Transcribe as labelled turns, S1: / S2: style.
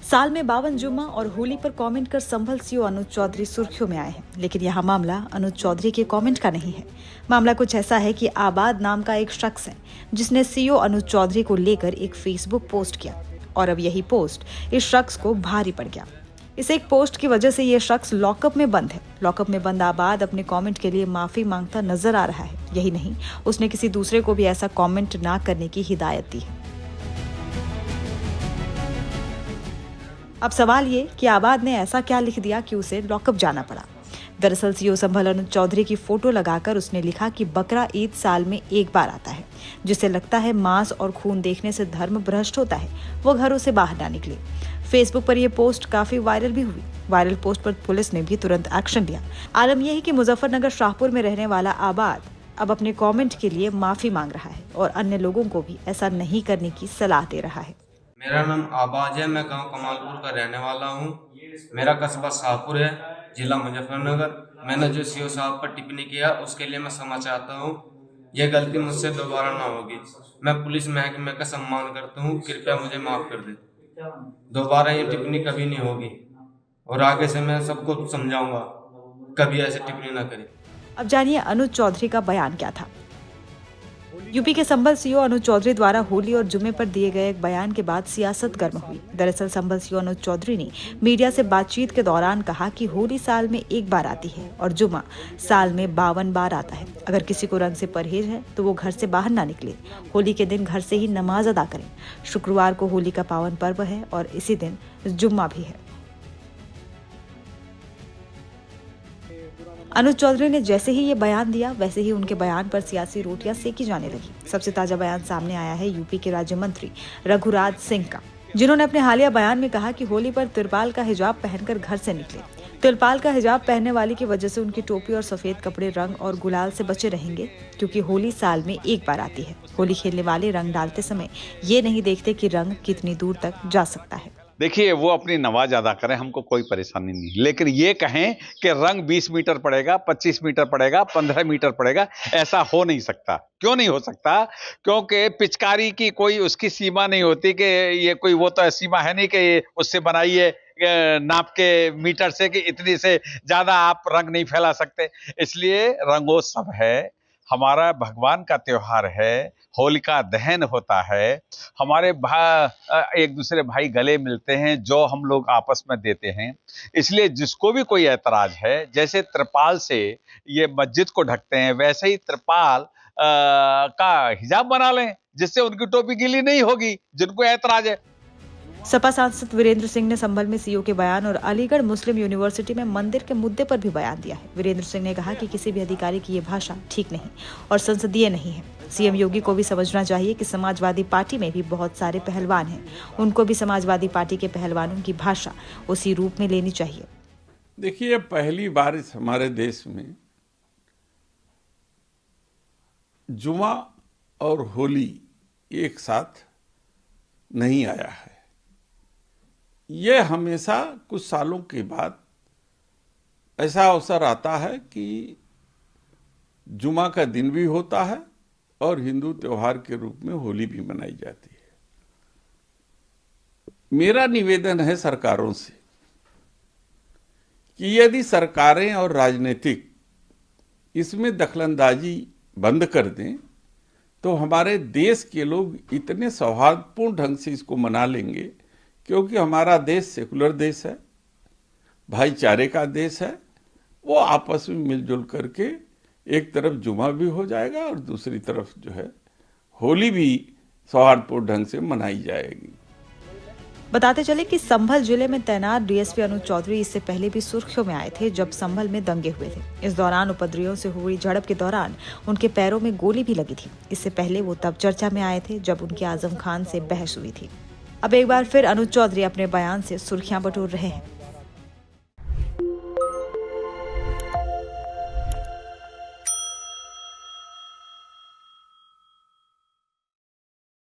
S1: साल में 52 जुम्मा और होली पर कमेंट कर संभल सीओ अनुज चौधरी सुर्खियों में आए हैं। लेकिन यहाँ मामला अनुज चौधरी के कमेंट का नहीं है। मामला कुछ ऐसा है कि आबाद नाम का एक शख्स है जिसने सीओ अनुज चौधरी को लेकर एक फेसबुक पोस्ट किया और अब यही पोस्ट इस शख्स को भारी पड़ गया। इस एक पोस्ट की वजह से ये शख्स लॉकअप में बंद है। लॉकअप में बंद आबाद अपने कमेंट के लिए माफी मांगता नजर आ रहा है। यही नहीं, उसने किसी दूसरे को भी ऐसा कमेंट ना करने की हिदायत दी है। अब सवाल ये कि आबाद ने ऐसा क्या लिख दिया कि उसे लॉकअप जाना पड़ा। दरअसल सीओ संभल अनुज चौधरी की फोटो लगाकर उसने लिखा कि बकरा ईद साल में एक बार आता है। जिसे लगता है मांस और खून देखने से धर्म भ्रष्ट होता है, वो घरों से बाहर ना निकले। फेसबुक पर यह पोस्ट काफी वायरल भी हुई। वायरल पोस्ट पर पुलिस ने भी तुरंत एक्शन लिया। आलम यह है कि मुजफ्फरनगर शाहपुर में रहने वाला आबाद अब अपने कमेंट के लिए माफी मांग रहा है और अन्य लोगों को भी ऐसा नहीं करने की सलाह दे रहा है।
S2: मेरा नाम आबाज है। मैं गांव कमालपुर का रहने वाला हूं। मेरा कस्बा शाहपुर है, जिला मुजफ्फरनगर। मैंने जो सीओ साहब पर टिप्पणी किया उसके लिए मैं क्षमा चाहता हूं। यह गलती मुझसे दोबारा ना होगी। मैं पुलिस महकमे का सम्मान करता हूं, कृपया मुझे माफ कर दे। दोबारा ये टिप्पणी कभी नहीं होगी और आगे से मैं सबको समझाऊंगा कभी ऐसे टिप्पणी ना करें।
S1: अब जानिए अनुज चौधरी का बयान क्या था। यूपी के संभल सीओ अनुज चौधरी द्वारा होली और जुमे पर दिए गए एक बयान के बाद सियासत गर्म हुई। दरअसल संभल सीओ अनुज चौधरी ने मीडिया से बातचीत के दौरान कहा कि होली साल में एक बार आती है और जुमा साल में 52 बार आता है। अगर किसी को रंग से परहेज है तो वो घर से बाहर ना निकले। होली के दिन घर से ही नमाज अदा करें। शुक्रवार को होली का पावन पर्व है और इसी दिन जुम्मा भी है। अनुज चौधरी ने जैसे ही ये बयान दिया वैसे ही उनके बयान पर सियासी रोटियां सेकी जाने लगी। सबसे ताजा बयान सामने आया है यूपी के राज्य मंत्री रघुराज सिंह का, जिन्होंने अपने हालिया बयान में कहा कि होली पर तिरपाल का हिजाब पहनकर घर से निकले। तिरपाल का हिजाब पहनने वाली की वजह से उनकी टोपी और सफेद कपड़े रंग और गुलाल से बचे रहेंगे, क्योंकि होली साल में एक बार आती है। होली खेलने वाले रंग डालते समय ये नहीं देखते कि रंग कितनी दूर तक जा सकता है।
S3: देखिए, वो अपनी नमाज अदा करें, हमको कोई परेशानी नहीं, लेकिन ये कहें कि रंग 20 मीटर पड़ेगा, 25 मीटर पड़ेगा, 15 मीटर पड़ेगा, ऐसा हो नहीं सकता। क्यों नहीं हो सकता? क्योंकि पिचकारी की कोई उसकी सीमा नहीं होती कि ये कोई वो तो सीमा है नहीं कि उससे बनाइए नाप के मीटर से कि इतनी से ज्यादा आप रंग नहीं फैला सकते। इसलिए रंगोत्सव है, हमारा भगवान का त्योहार है, होलिका दहन होता है, हमारे एक दूसरे भाई गले मिलते हैं जो हम लोग आपस में देते हैं। इसलिए जिसको भी कोई ऐतराज है, जैसे त्रिपाल से ये मस्जिद को ढकते हैं वैसे ही त्रिपाल का हिजाब बना लें, जिससे उनकी टोपी गीली नहीं होगी, जिनको ऐतराज है।
S1: सपा सांसद वीरेंद्र सिंह ने संभल में सीओ के बयान और अलीगढ़ मुस्लिम यूनिवर्सिटी में मंदिर के मुद्दे पर भी बयान दिया है। वीरेंद्र सिंह ने कहा कि किसी भी अधिकारी की ये भाषा ठीक नहीं और संसदीय नहीं है। सीएम योगी को भी समझना चाहिए कि समाजवादी पार्टी में भी बहुत सारे पहलवान हैं। उनको भी समाजवादी पार्टी के पहलवानों की भाषा उसी रूप में लेनी चाहिए।
S4: देखिए, पहली बार इस हमारे देश में जुमा और होली एक साथ नहीं आया है। ये हमेशा कुछ सालों के बाद ऐसा अवसर आता है कि जुमा का दिन भी होता है और हिंदू त्योहार के रूप में होली भी मनाई जाती है। मेरा निवेदन है सरकारों से कि यदि सरकारें और राजनीतिक इसमें दखलंदाजी बंद कर दें तो हमारे देश के लोग इतने सौहार्दपूर्ण ढंग से इसको मना लेंगे, क्योंकि हमारा देश सेकुलर देश है, भाईचारे का देश है। वो आपस में मिलजुल करके एक तरफ जुमा भी हो जाएगा और दूसरी तरफ जो है होली भी सौहार्दपूर्ण ढंग से मनाई जाएगी।
S1: बताते चले कि संभल जिले में तैनात डीएसपी अनुज चौधरी इससे पहले भी सुर्खियों में आए थे जब संभल में दंगे हुए थे। इस दौरान उपद्रवियों से हुई झड़प के दौरान उनके पैरों में गोली भी लगी थी। इससे पहले वो तब चर्चा में आए थे जब उनकी आजम खान से बहस हुई थी। अब एक बार फिर अनुज चौधरी अपने बयान से सुर्खियां बटोर रहे हैं।